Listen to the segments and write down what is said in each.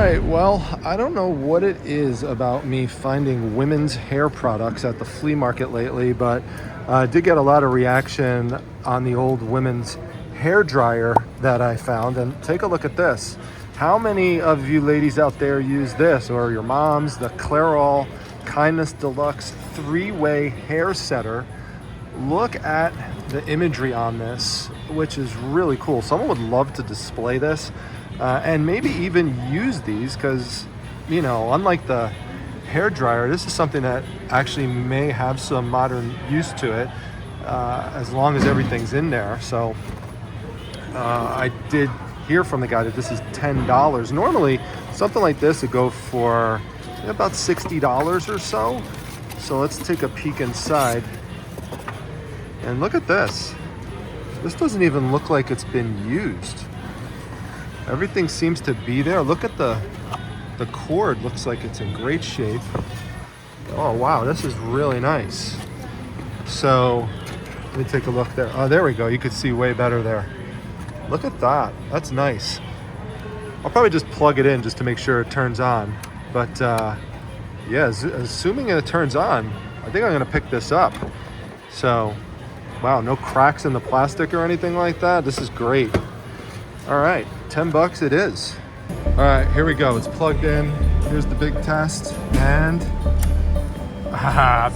right, well, I don't know what it is about me finding women's hair products at the flea market lately, but I did get a lot of reaction on the old women's hair dryer that I found. And take a look at this. How many of you ladies out there use this, or your moms? The Clairol Kindness Deluxe 3-way hair setter. Look at the imagery on this, which is really cool. Someone would love to display this and maybe even use these, because, you know, unlike the hair dryer, this is something that actually may have some modern use to it, as long as everything's in there. So I did hear from the guy that this is $10. Normally something like this would go for about $60 or so. So let's take a peek inside and look at this. This doesn't even look like it's been used. Everything seems to be there. Look at the cord, looks like it's in great shape. Oh wow, this is really nice. So let me take a look there. Oh, there we go. You could see way better there. Look at that. That's nice. I'll probably just plug it in just to make sure it turns on. But yeah, assuming it turns on, I think I'm gonna pick this up. So, wow, no cracks in the plastic or anything like that. This is great. All right, 10 bucks it is. All right, here we go. It's plugged in. Here's the big test, and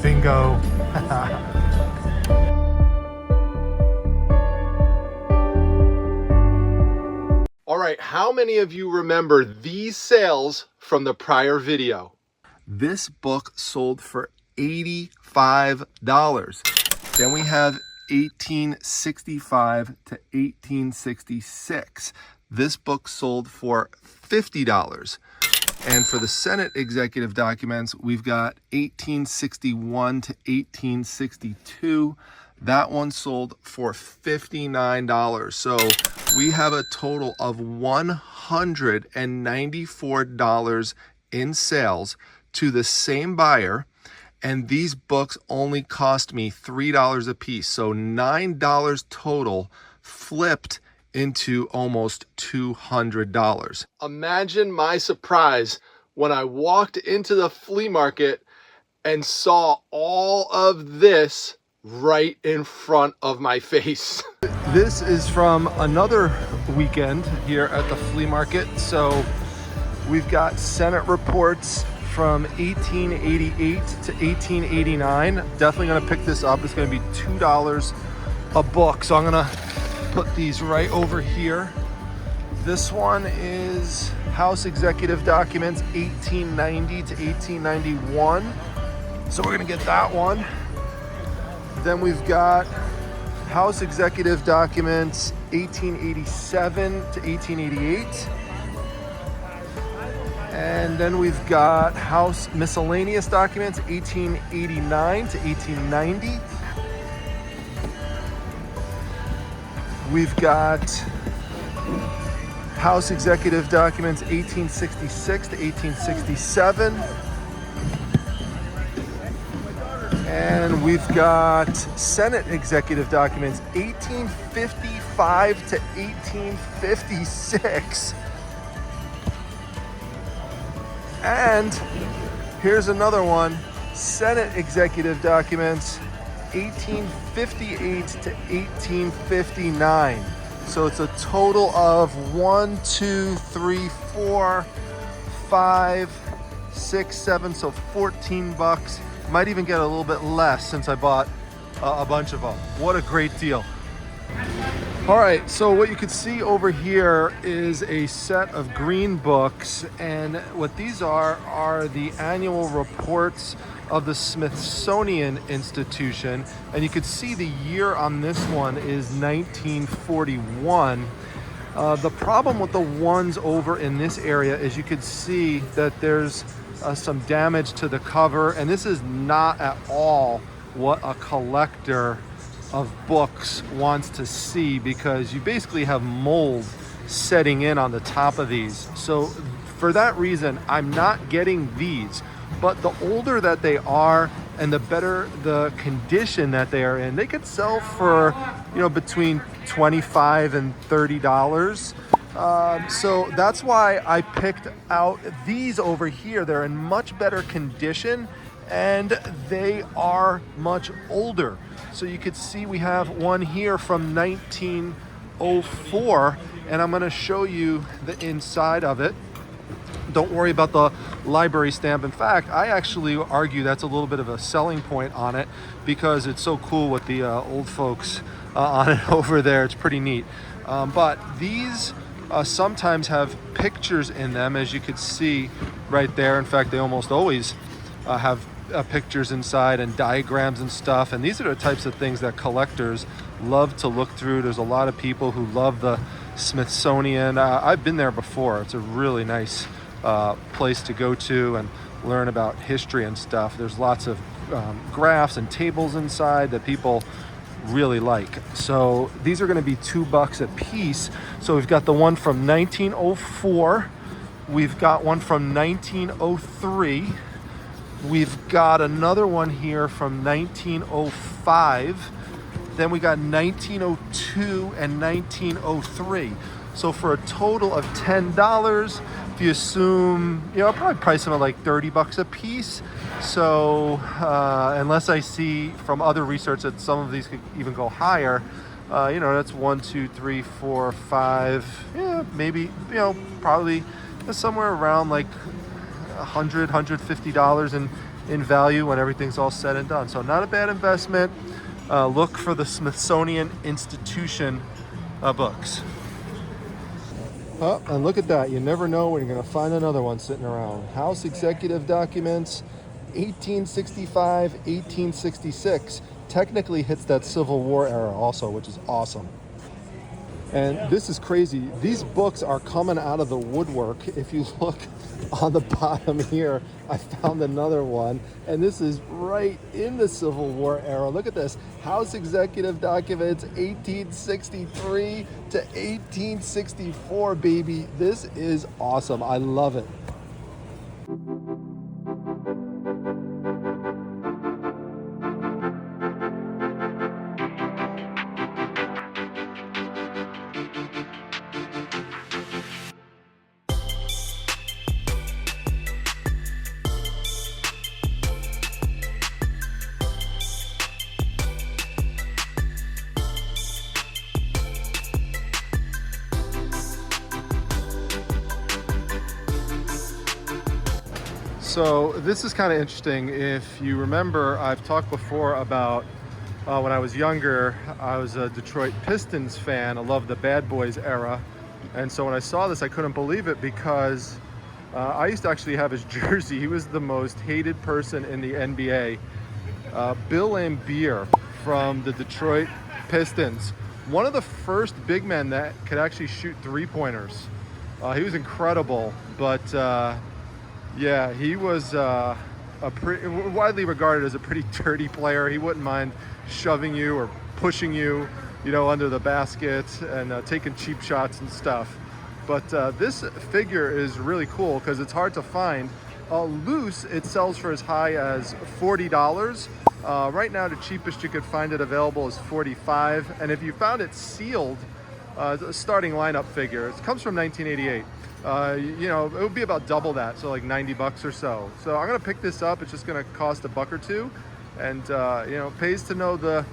bingo. All right, how many of you remember these sales from the prior video? This book sold for $85. Then we have 1865 to 1866. This book sold for $50. And for the Senate executive documents, we've got 1861 to 1862. That one sold for $59. So we have a total of $194 in sales to the same buyer. And these books only cost me $3 a piece. So $9 total flipped into almost $200. Imagine my surprise when I walked into the flea market and saw all of this right in front of my face. This is from another weekend here at the flea market. So we've got Senate reports from 1888 to 1889. Definitely gonna pick this up. It's gonna be $2 a book. So I'm gonna put these right over here. This one is House Executive Documents 1890 to 1891. So we're gonna get that one. Then we've got House Executive Documents 1887 to 1888. And then we've got House Miscellaneous Documents 1889 to 1890. We've got House Executive Documents 1866 to 1867. And we've got Senate Executive Documents 1855 to 1856. And here's another one, Senate Executive Documents 1858 to 1859. So it's a total of 1, 2, 3, 4, 5, 6, 7, so 14 bucks. Might even get a little bit less since I bought a bunch of them. What a great deal. All right, so what you can see over here is a set of green books, and what these are the annual reports of the Smithsonian Institution, and you can see the year on this one is 1941. The problem with the ones over in this area is you could see that there's some damage to the cover, and this is not at all what a collector of books wants to see, because you basically have mold setting in on the top of these. So for that reason, I'm not getting these. But the older that they are and the better the condition that they are in, they could sell for, you know, between $25 and $30. So that's why I picked out these over here. They're in much better condition and they are much older. So you could see we have one here from 1904, and I'm going to show you the inside of it. Don't worry about the library stamp. In fact, I actually argue that's a little bit of a selling point on it because it's so cool with the old folks on it over there. It's pretty neat. But these sometimes have pictures in them, as you could see right there. In fact, they almost always have pictures inside and diagrams and stuff. And these are the types of things that collectors love to look through. There's a lot of people who love the Smithsonian. I've been there before. It's a really nice place to go to and learn about history and stuff. There's lots of graphs and tables inside that people really like. So these are going to be $2 a piece. So we've got the one from 1904. We've got one from 1903. We've got another one here from 1905. Then we got 1902 and 1903. So for a total of $10, if you assume, I'll probably price them at like $30 a piece. So unless I see from other research that some of these could even go higher, that's 1, 2, 3, 4, 5, maybe, probably somewhere around like $100, $150 in value when everything's all said and done. So not a bad investment. Look for the Smithsonian Institution books. Oh, and look at that. You never know when you're going to find another one sitting around. House Executive Documents, 1865, 1866. Technically hits that Civil War era also, which is awesome. And this is crazy. These books are coming out of the woodwork. If you look on the bottom here, I found another one, and this is right in the Civil War era. Look at this. House Executive Documents, 1863 to 1864, baby. This is awesome. I love it. So this is kind of interesting. If you remember, I've talked before about when I was younger, I was a Detroit Pistons fan. I loved the Bad Boys era. And so when I saw this, I couldn't believe it because I used to actually have his jersey. He was the most hated person in the NBA. Bill Laimbeer from the Detroit Pistons. One of the first big men that could actually shoot three-pointers. He was incredible, but yeah, he was widely regarded as a pretty dirty player. He wouldn't mind shoving you or pushing you, under the basket and taking cheap shots and stuff. But this figure is really cool because it's hard to find. Loose, it sells for as high as $40. Right now, the cheapest you could find it available is $45. And if you found it sealed, a starting lineup figure, it comes from 1988. It would be about double that, so like $90 or so. So I'm gonna pick this up. It's just gonna cost $1 or $2, and it pays to know the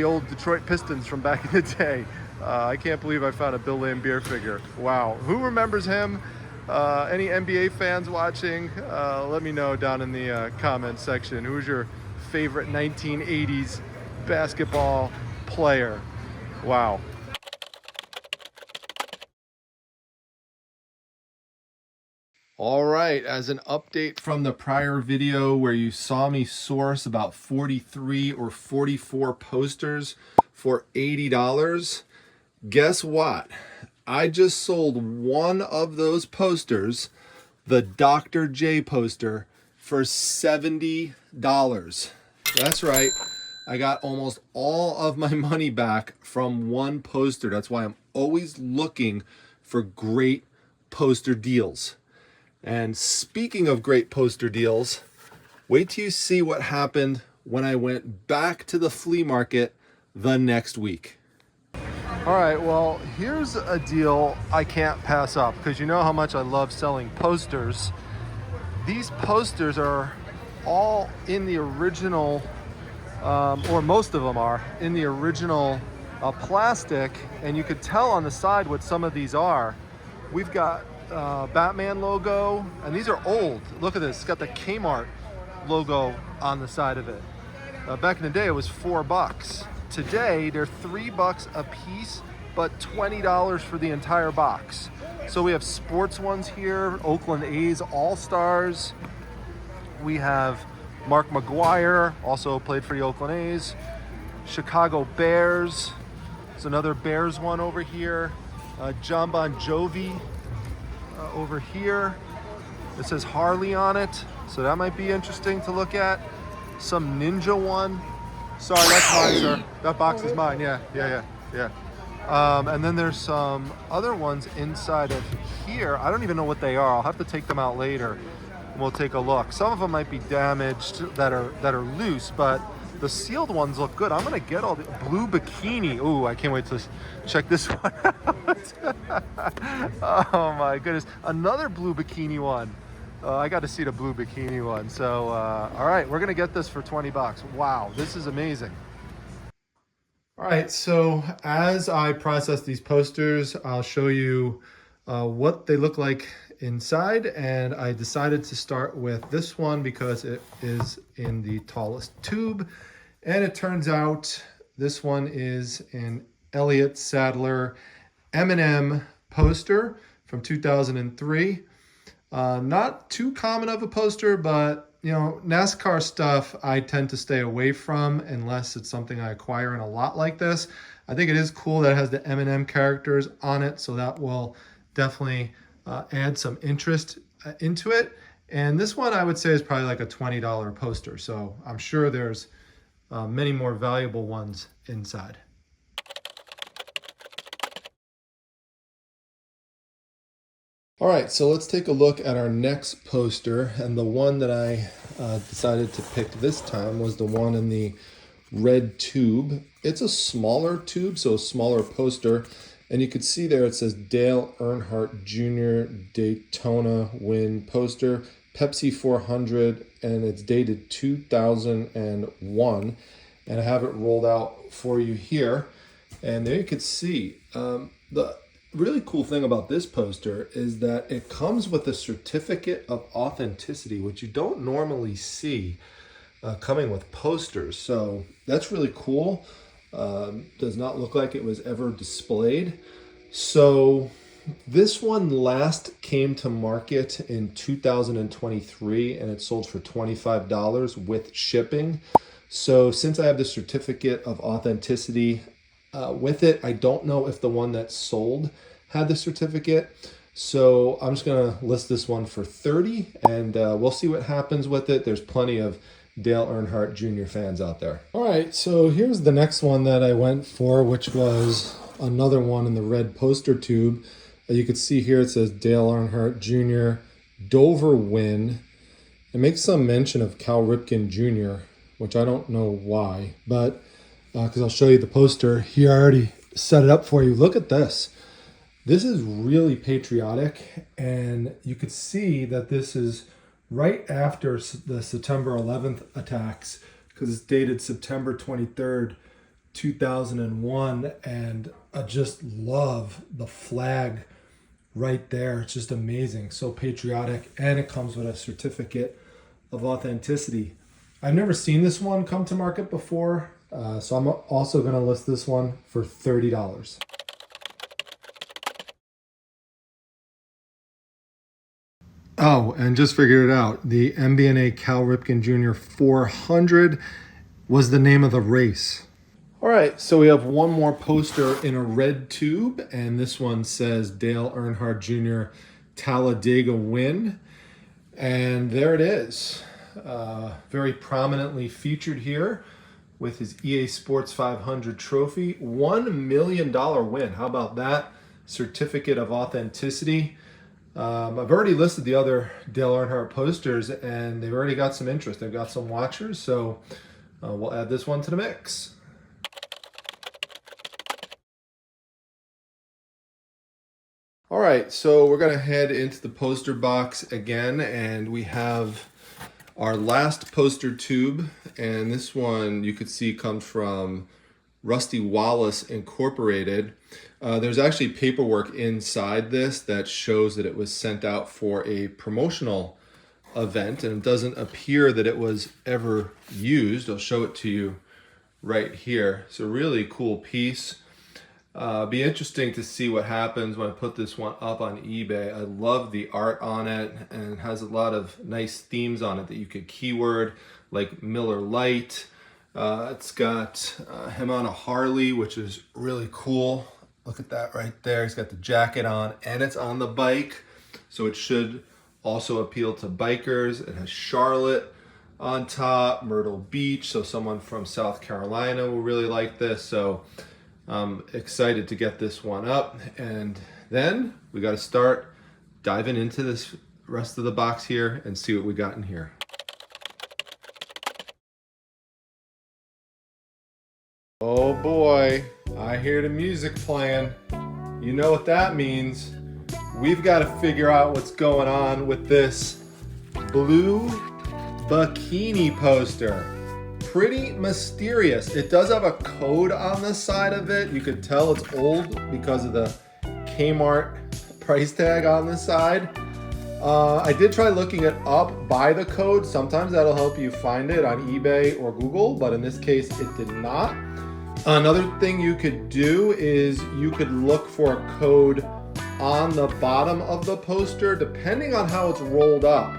old Detroit Pistons from back in the day. I can't believe I found a Bill Laimbeer figure. Wow, who remembers him? Any NBA fans watching? Let me know down in the comments section. Who's your favorite 1980s basketball player? Wow. All right, as an update from the prior video where you saw me source about 43 or 44 posters for $80, guess what? I just sold one of those posters, the Dr. J poster, for $70. That's right, I got almost all of my money back from one poster. That's why I'm always looking for great poster deals. And speaking of great poster deals, wait till you see what happened when I went back to the flea market the next week. All All right, well, here's a deal I can't pass up because you know how much I love selling posters. These posters are all in the original, or most of them are in the original plastic, and you could tell on the side what some of these are. We've got Batman logo, and these are old. Look at this, it's got the Kmart logo on the side of it. Back in the day, it was $4. Today, they're $3 a piece, but $20 for the entire box. So we have sports ones here, Oakland A's All-Stars. We have Mark McGuire, also played for the Oakland A's. Chicago Bears. There's another Bears one over here. John Bon Jovi over here. It says Harley on it, so that might be interesting to look at. Some Ninja one. Sorry, that's mine, sir. That box is mine. Yeah. And then there's some other ones inside of here. I don't even know what they are. I'll have to take them out later and we'll take a look. Some of them might be damaged that are loose, but the sealed ones look good. I'm gonna get all the blue bikini. Ooh, I can't wait to check this one out. Oh my goodness, another blue bikini one. I got to see the blue bikini one. So, all right, we're gonna get this for $20. Wow, this is amazing. All right, so as I process these posters, I'll show you what they look like inside, and I decided to start with this one because it is in the tallest tube, and it turns out this one is an Elliott Sadler M&M poster from 2003. Not too common of a poster, but you know, NASCAR stuff I tend to stay away from unless it's something I acquire in a lot like this. I think it is cool that it has the M&M characters on it, so that will definitely add some interest into it. And this one I would say is probably like a $20 poster, so I'm sure there's many more valuable ones inside. All right, so let's take a look at our next poster, and the one that I decided to pick this time was the one in the red tube. It's a smaller tube, so a smaller poster, and you can see there it says Dale Earnhardt Jr. Daytona win poster, Pepsi 400, and it's dated 2001, and I have it rolled out for you here, and there you can see the really cool thing about this poster is that it comes with a certificate of authenticity, which you don't normally see coming with posters. So that's really cool. Does not look like it was ever displayed. So this one last came to market in 2023 and it sold for $25 with shipping. So since I have the certificate of authenticity with it, I don't know if the one that sold had the certificate, so I'm just gonna list this one for $30, and we'll see what happens with it. There's plenty of Dale Earnhardt Jr. fans out there. All right, so here's the next one that I went for, which was another one in the red poster tube. You can see here it says Dale Earnhardt Jr. Dover win. It makes some mention of Cal Ripken Jr., which I don't know why, but because I'll show you the poster here. I already set it up for you. Look at this. This is really patriotic, and you could see that this is right after the September 11th attacks, because it's dated September 23rd, 2001, and I just love the flag right there. It's just amazing, so patriotic, and it comes with a certificate of authenticity. I've never seen this one come to market before. So I'm also going to list this one for $30. Oh, and just figured it out. The MBNA Cal Ripken Jr. 400 was the name of the race. All right, so we have one more poster in a red tube, and this one says Dale Earnhardt Jr. Talladega win. And there it is. Very prominently featured here with his EA Sports 500 trophy. $1 million win. How about that? Certificate of authenticity. I've already listed the other Dale Earnhardt posters, and they've already got some interest. They've got some watchers, so we'll add this one to the mix. All right, so we're gonna head into the poster box again, and we have our last poster tube, and this one you could see comes from Rusty Wallace Incorporated. There's actually paperwork inside this that shows that it was sent out for a promotional event, and it doesn't appear that it was ever used. I'll show it to you right here. It's a really cool piece. Be interesting to see what happens when I put this one up on eBay. I love the art on it, and it has a lot of nice themes on it that you could keyword, like Miller Lite. It's got him on a Harley, which is really cool. Look at that right there. He's got the jacket on, and it's on the bike, so it should also appeal to bikers. It has Charlotte on top, Myrtle Beach, so someone from South Carolina will really like this. So I'm excited to get this one up, and then we got to start diving into this rest of the box here and see what we got in here. Oh boy, I hear the music playing. You know what that means. We've got to figure out what's going on with this blue bikini poster. Pretty mysterious. It does have a code on the side of it. You could tell it's old because of the Kmart price tag on the side. I did try looking it up by the code. Sometimes that'll help you find it on eBay or Google, but in this case it did not. Another thing you could do is you could look for a code on the bottom of the poster, depending on how it's rolled up.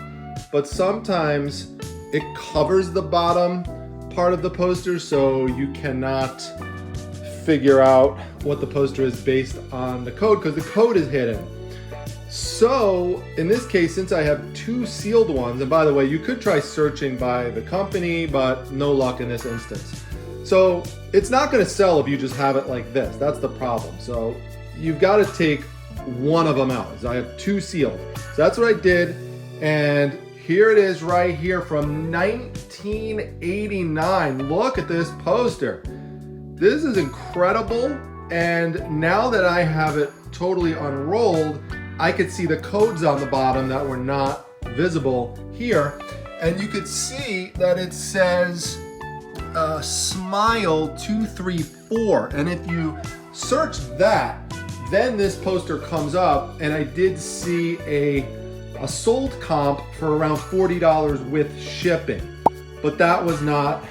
But sometimes it covers the bottom part of the poster, so you cannot figure out what the poster is based on the code because the code is hidden. So in this case, since I have two sealed ones, and by the way, you could try searching by the company, but no luck in this instance. So it's not going to sell if you just have it like this. That's the problem. So you've got to take one of them out. So I have two sealed. So that's what I did. And here it is right here from 1989. Look at this poster. This is incredible. And now that I have it totally unrolled, I could see the codes on the bottom that were not visible here. And you could see that it says Smile 234. And if you search that, then this poster comes up, and I did see a sold comp for around $40 with shipping, but that was not,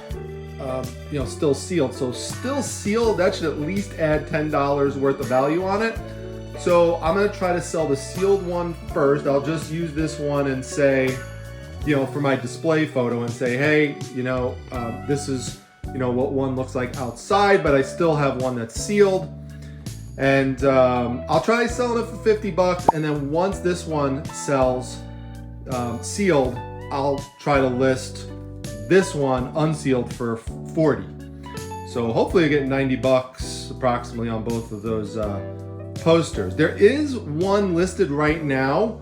still sealed. So still sealed, that should at least add $10 worth of value on it. So I'm gonna try to sell the sealed one first. I'll just use this one and say, for my display photo and say, hey, this is, what one looks like outside, but I still have one that's sealed. And I'll try selling it for $50, and then once this one sells sealed, I'll try to list this one unsealed for $40. So hopefully I get $90 approximately on both of those posters. There is one listed right now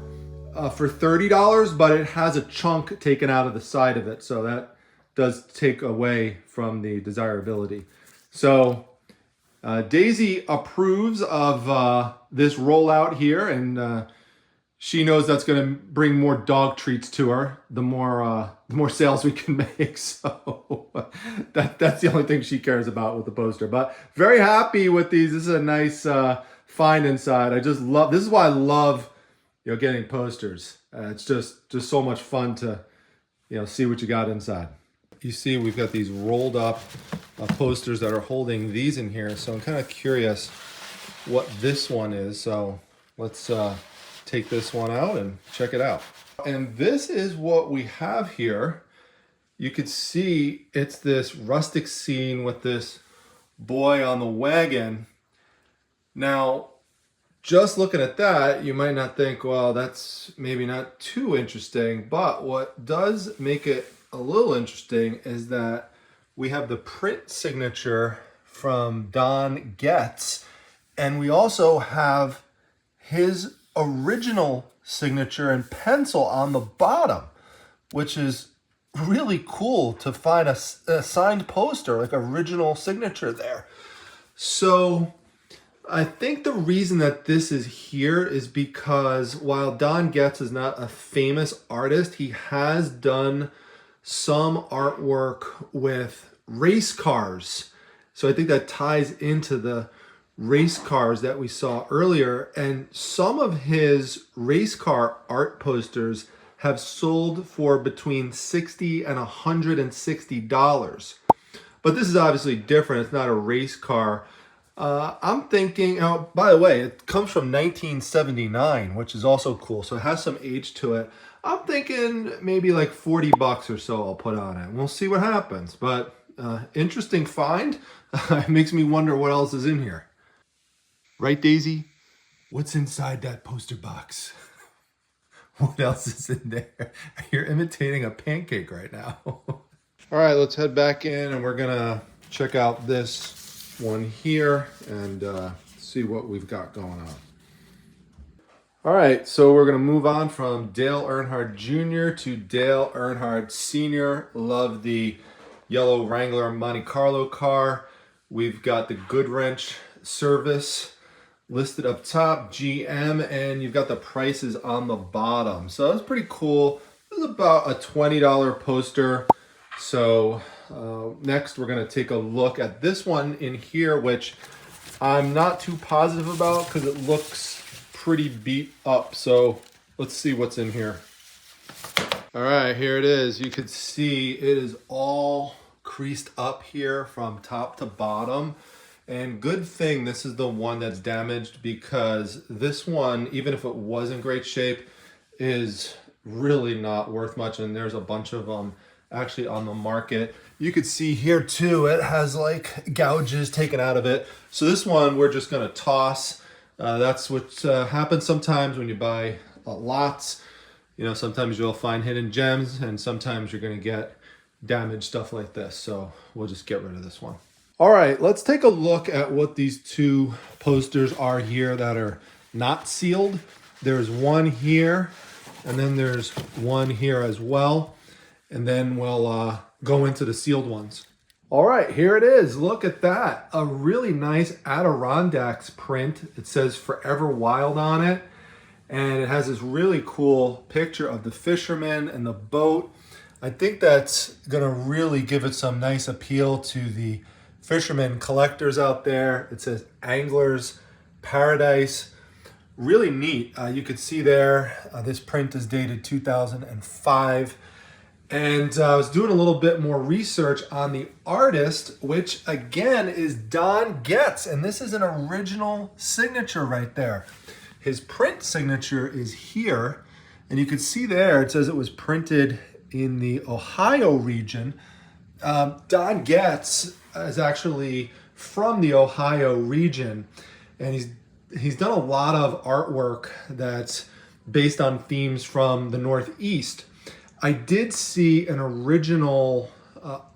for $30, but it has a chunk taken out of the side of it, so that does take away from the desirability. So Daisy approves of this rollout here, and she knows that's going to bring more dog treats to her. The more sales we can make, so that's the only thing she cares about with the poster. But very happy with these. This is a nice find inside. I just love. This is why I love getting posters. It's just so much fun to see what you got inside. You see, we've got these rolled up posters that are holding these in here. So I'm kind of curious what this one is. So let's take this one out and check it out. And this is what we have here. You could see it's this rustic scene with this boy on the wagon. Now, just looking at that, you might not think, well, that's maybe not too interesting. But what does make it a little interesting is that we have the print signature from Don Getz, and we also have his original signature in pencil on the bottom, which is really cool to find a signed poster, like original signature there. So I think the reason that this is here is because while Don Getz is not a famous artist, he has done some artwork with race cars. So I think that ties into the race cars that we saw earlier. And some of his race car art posters have sold for between $60 and $160. But this is obviously different. It's not a race car. I'm thinking, oh, by the way, it comes from 1979, which is also cool. So it has some age to it. I'm thinking maybe like 40 bucks or so I'll put on it. We'll see what happens. But interesting find. It makes me wonder what else is in here. Right, Daisy? What's inside that poster box? What else is in there? You're imitating a pancake right now. All right, let's head back in and we're gonna check out this one here and see what we've got going on. All right, so we're gonna move on from Dale Earnhardt Jr. to Dale Earnhardt Sr. Love the yellow Wrangler Monte Carlo car. We've got the Goodwrench service listed up top, GM, and you've got the prices on the bottom. So that's pretty cool. This is about a $20 poster. So next we're gonna take a look at this one in here, which I'm not too positive about because it looks pretty beat up. So let's see what's in here. All right, here it is. You can see it is all creased up here from top to bottom. And good thing this is the one that's damaged, because this one, even if it was in great shape, is really not worth much. And there's a bunch of them actually on the market. You could see here too, it has like gouges taken out of it. So this one we're just gonna toss. That's what happens sometimes when you buy lots. You know, sometimes you'll find hidden gems and sometimes you're gonna get damaged stuff like this. So we'll just get rid of this one. All right, let's take a look at what these two posters are here that are not sealed. There's one here and then there's one here as well. And then we'll go into the sealed ones. All right, here it is. Look at that. A really nice Adirondacks print. It says Forever Wild on it. And it has this really cool picture of the fisherman and the boat. I think that's gonna really give it some nice appeal to the fishermen collectors out there. It says Angler's Paradise. Really neat. You could see there, this print is dated 2005. And I was doing a little bit more research on the artist, which again is Don Getz. And this is an original signature right there. His print signature is here. And you can see there, it says it was printed in the Ohio region. Don Getz is actually from the Ohio region. And he's done a lot of artwork that's based on themes from the Northeast. I did see an original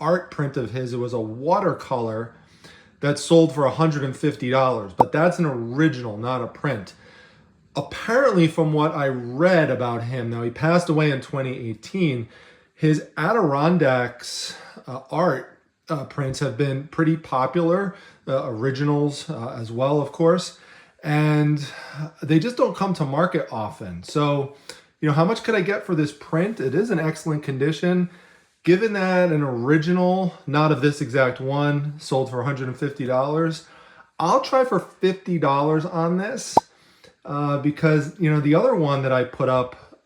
art print of his. It was a watercolor that sold for $150, but that's an original, not a print. Apparently, from what I read about him, now he passed away in 2018, his Adirondacks art prints have been pretty popular, originals as well, of course, and they just don't come to market often. So, you know, how much could I get for this print? It is in excellent condition. Given that an original, not of this exact one, sold for $150, I'll try for $50 on this because, you know, the other one that I put up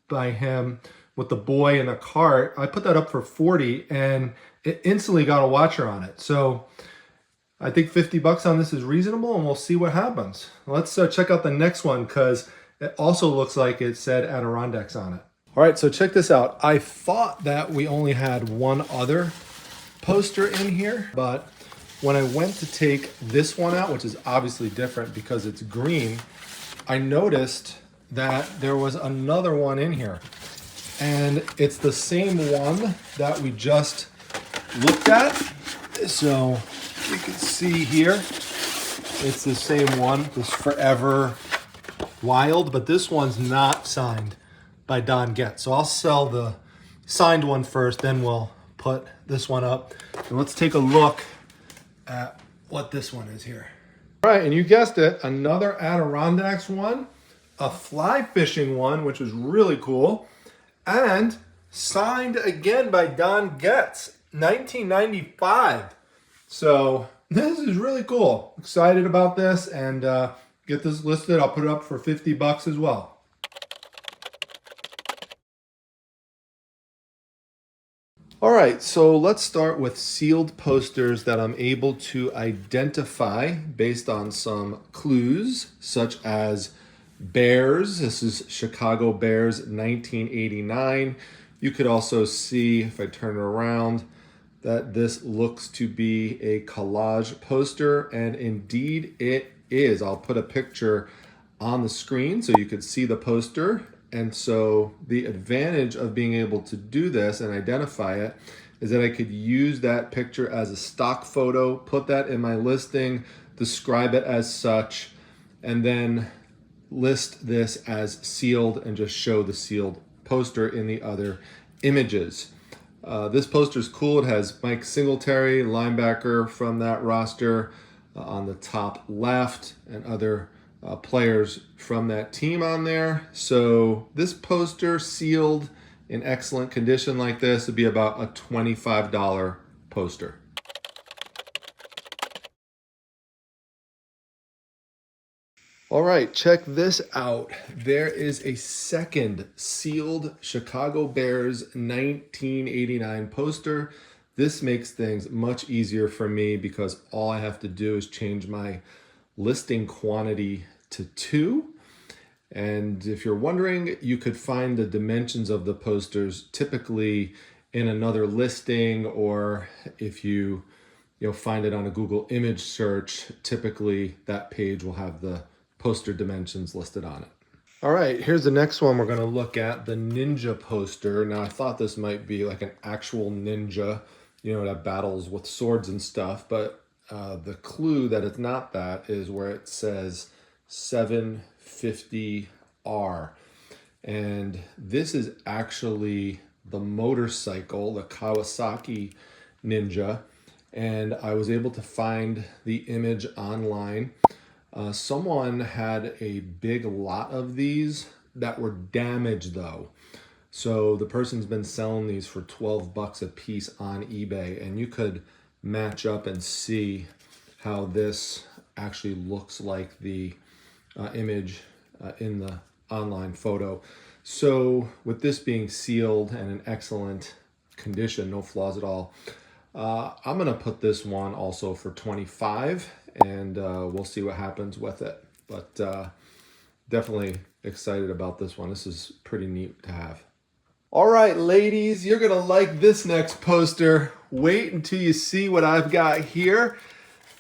by him with the boy in the cart, I put that up for $40 and it instantly got a watcher on it. So I think $50 on this is reasonable and we'll see what happens. Let's check out the next one because it also looks like it said Adirondacks on it. All right, so check this out. I thought that we only had one other poster in here, but when I went to take this one out, which is obviously different because it's green, I noticed that there was another one in here. And it's the same one that we just looked at. So you can see here, it's the same one, this Forever Wild, but this one's not signed by Don Getz. So I'll sell the signed one first, then we'll put this one up. And let's take a look at what this one is here. All right, and you guessed it, another Adirondacks one, a fly fishing one, which is really cool, and signed again by Don Getz, 1995. So this is really cool. Excited about this, and get this listed. I'll put it up for 50 bucks as well. All right, so let's start with sealed posters that I'm able to identify based on some clues, such as Bears. This is Chicago Bears 1989. You could also see, if I turn it around, that this looks to be a collage poster, and indeed it is. I'll put a picture on the screen so you could see the poster. And so the advantage of being able to do this and identify it is that I could use that picture as a stock photo, put that in my listing, describe it as such, and then list this as sealed and just show the sealed poster in the other images. This poster is cool. It has Mike Singletary, linebacker from that roster, on the top left, and other players from that team on there. So this poster sealed in excellent condition like this would be about a $25 poster. All right, check this out. There is a second sealed Chicago Bears 1989 poster. This makes things much easier for me because all I have to do is change my listing quantity to 2. And if you're wondering, you could find the dimensions of the posters typically in another listing, or if you'll find it on a Google image search, typically that page will have the poster dimensions listed on it. All right, here's the next one we're going to look at, the ninja poster. Now, I thought this might be like an actual ninja, that battles with swords and stuff, but the clue that it's not that is where it says 750R. And this is actually the motorcycle, the Kawasaki Ninja. And I was able to find the image online. Someone had a big lot of these that were damaged though. So the person's been selling these for 12 bucks a piece on eBay, and you could match up and see how this actually looks like the image in the online photo. So with this being sealed and in excellent condition, no flaws at all, I'm gonna put this one also for 25, and we'll see what happens with it. But definitely excited about this one. This is pretty neat to have. All right, ladies, you're gonna like this next poster. Wait until you see what I've got here.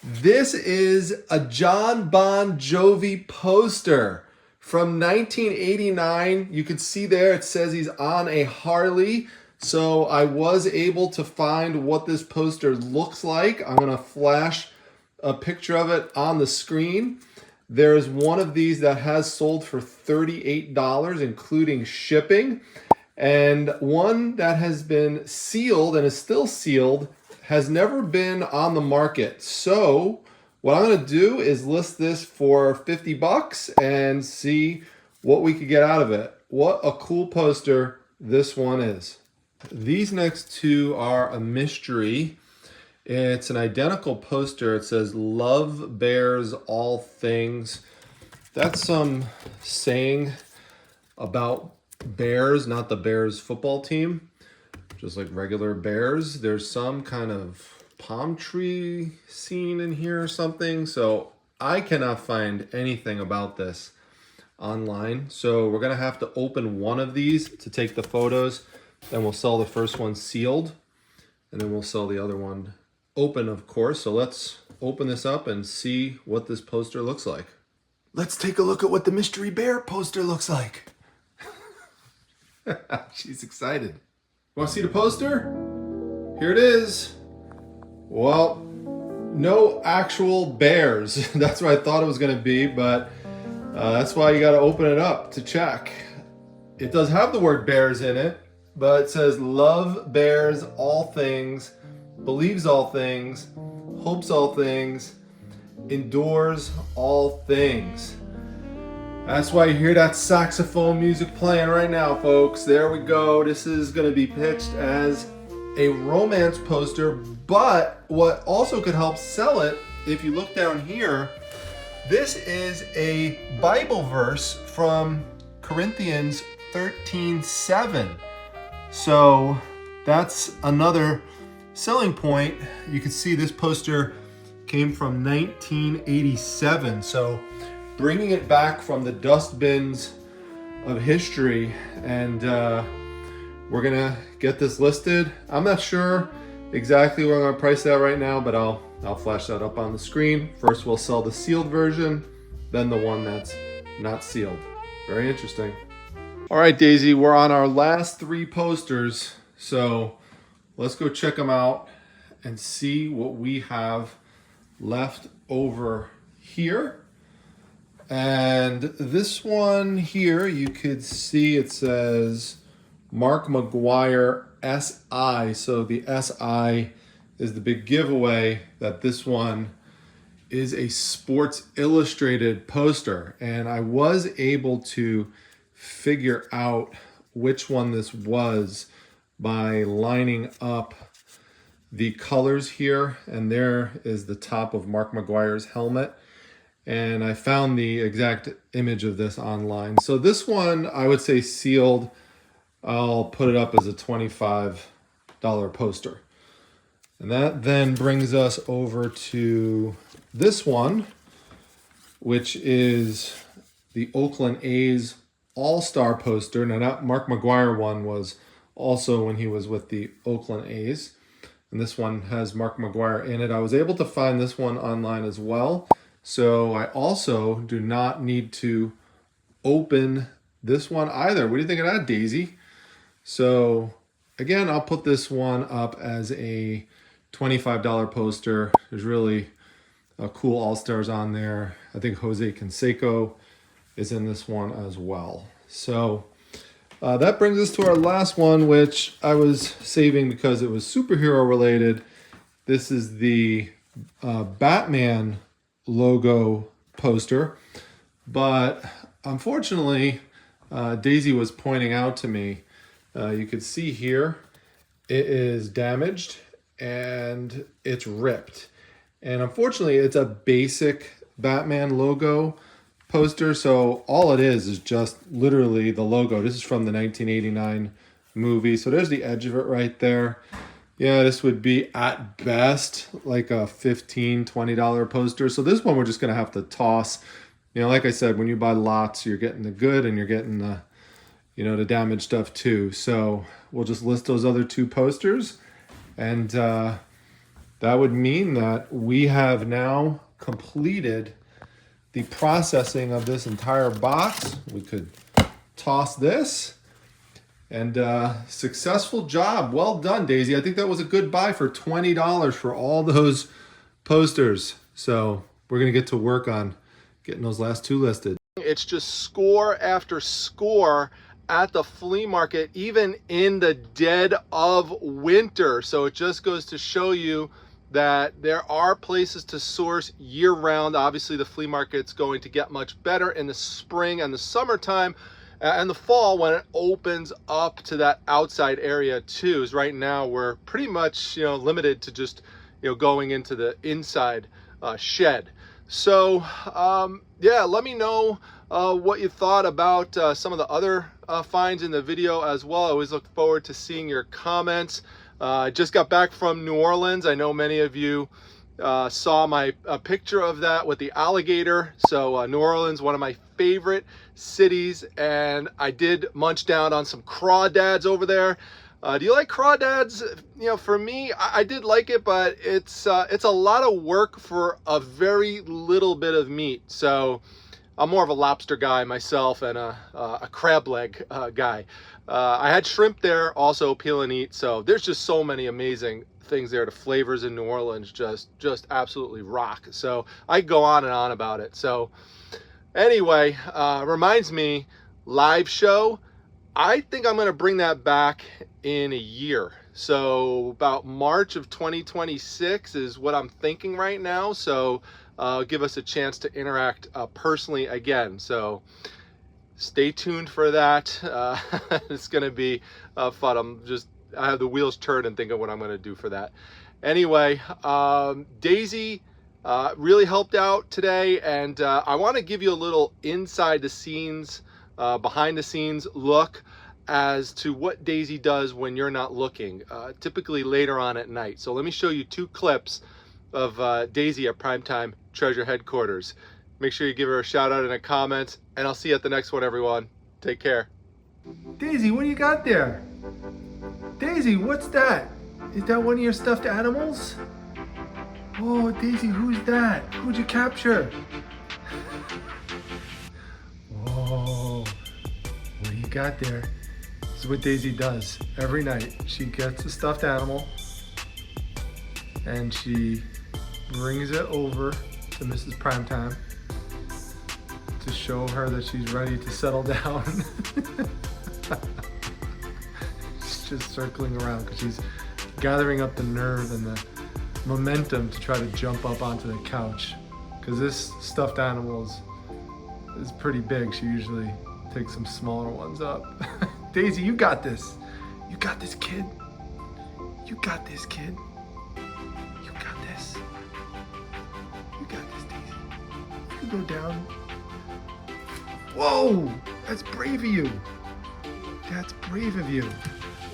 This is a John Bon Jovi poster from 1989. You can see there it says he's on a Harley. So I was able to find what this poster looks like. I'm gonna flash a picture of it on the screen. There's one of these that has sold for $38, including shipping. And one that has been sealed and is still sealed has never been on the market. So what I'm gonna do is list this for 50 bucks and see what we could get out of it. What a cool poster this one is. These next two are a mystery. It's an identical poster. It says, "Love bears all things." That's some saying about bears, not the Bears football team, just like regular bears. There's some kind of palm tree scene in here or something. So I cannot find anything about this online. So we're gonna have to open one of these to take the photos. Then we'll sell the first one sealed, and then we'll sell the other one open, of course. So let's open this up and see what this poster looks like. Let's take a look at what the mystery bear poster looks like. She's excited. Want to see the poster? Here it is. Well, no actual bears. That's what I thought it was going to be, but that's why you got to open it up to check. It does have the word bears in it, but it says love bears all things, believes all things, hopes all things, indoors, all things. That's why you hear that saxophone music playing right now, folks. There we go. This is going to be pitched as a romance poster, but what also could help sell it, if you look down here, this is a Bible verse from Corinthians 13:7. So that's another selling point. You can see this poster came from 1987. So bringing it back from the dustbins of history, and we're gonna get this listed. I'm not sure exactly where I'm gonna price that right now, but I'll flash that up on the screen. First we'll sell the sealed version, then the one that's not sealed. Very interesting. All right, Daisy, we're on our last 3 posters, so let's go check them out and see what we have left over here. And this one here, you could see it says Mark McGuire SI. So the SI is the big giveaway that this one is a Sports Illustrated poster. And I was able to figure out which one this was by lining up the colors here. And there is the top of Mark McGuire's helmet. And I found the exact image of this online. So this one, I would say sealed. I'll put it up as a $25 poster. And that then brings us over to this one, which is the Oakland A's All-Star poster. Now that Mark McGuire one was also when he was with the Oakland A's. And this one has Mark McGuire in it. I was able to find this one online as well. So I also do not need to open this one either. What do you think of that, Daisy? So again, I'll put this one up as a $25 poster. There's really cool All-Stars on there. I think Jose Canseco is in this one as well. So that brings us to our last one, which I was saving because it was superhero related. This is the Batman logo poster, but unfortunately Daisy was pointing out to me, you could see here it is damaged and it's ripped, and unfortunately it's a basic Batman logo poster, so all it is just literally the logo. This is from the 1989 movie, so there's the edge of it right there. Yeah, this would be at best like a $15, $20 poster. So this one we're just going to have to toss. You know, like I said, when you buy lots, you're getting the good and you're getting the, the damaged stuff too. So we'll just list those other 2 posters. And that would mean that we have now completed the processing of this entire box. We could toss this. And successful job. Well done, Daisy. I think that was a good buy for $20 for all those posters. So we're going to get to work on getting those last 2 listed. It's just score after score at the flea market, even in the dead of winter. So it just goes to show you that there are places to source year round. Obviously, the flea market's going to get much better in the spring and the summertime. And the fall, when it opens up to that outside area too. Is right now we're pretty much limited to just going into the inside shed. So yeah, let me know what you thought about some of the other finds in the video as well. I always look forward to seeing your comments. I just got back from New Orleans. I know many of you saw my picture of that with the alligator. So New Orleans, one of my favorite cities, and I did munch down on some crawdads over there. Do you like crawdads? For me, I did like it, but it's a lot of work for a very little bit of meat. So I'm more of a lobster guy myself and a crab leg guy. I had shrimp there, also peel and eat. So there's just so many amazing things there. The flavors in New Orleans just absolutely rock. So I could go on and on about it. So anyway, reminds me, live show, I think I'm going to bring that back in a year. So about March of 2026 is what I'm thinking right now. So give us a chance to interact personally again. So stay tuned for that. It's going to be fun. I have the wheels turning thinking what I'm going to do for that. Anyway, Daisy really helped out today, and I want to give you a little inside the scenes, behind the scenes look as to what Daisy does when you're not looking, typically later on at night. So let me show you 2 clips of Daisy at Primetime Treasure Headquarters. Make sure you give her a shout out in the comments, and I'll see you at the next one, everyone. Take care. Daisy, what do you got there? Daisy, what's that? Is that one of your stuffed animals? Oh, Daisy, who's that? Who'd you capture? Whoa, what do you got there? This is what Daisy does every night. She gets a stuffed animal and she brings it over to Mrs. Primetime to show her that she's ready to settle down. She's just circling around because she's gathering up the nerve and the momentum to try to jump up onto the couch, because this stuffed animal is pretty big. She usually takes some smaller ones up. Daisy, you got this. You got this, kid. You got this, kid. You got this. You got this, Daisy. You go down. Whoa, that's brave of you. That's brave of you.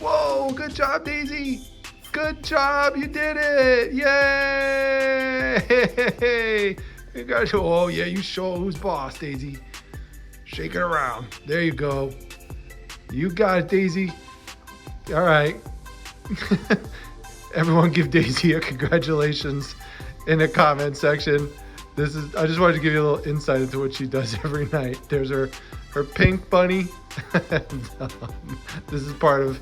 Whoa, good job, Daisy. Good job, you did it! Yay! You got, oh yeah, you show who's boss, Daisy. Shake it around. There you go. You got it, Daisy. All right. Everyone give Daisy a congratulations in the comment section. I just wanted to give you a little insight into what she does every night. There's her pink bunny. And, this is part of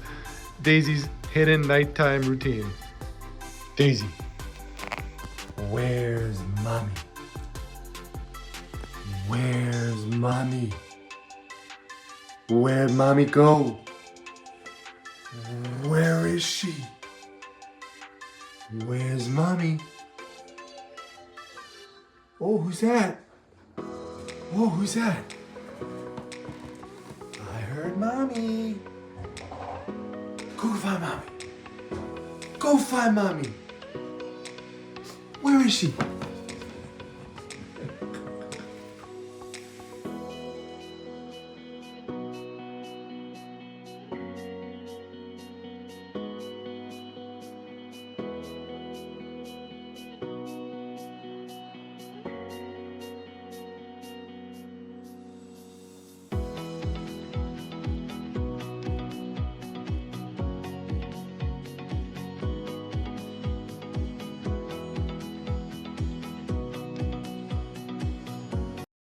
Daisy's hidden nighttime routine. Daisy, where's mommy? Where's mommy? Where'd mommy go? Where is she? Where's mommy? Oh, who's that? Oh, who's that? I heard mommy. Go find mommy. Go find mommy. Where is she?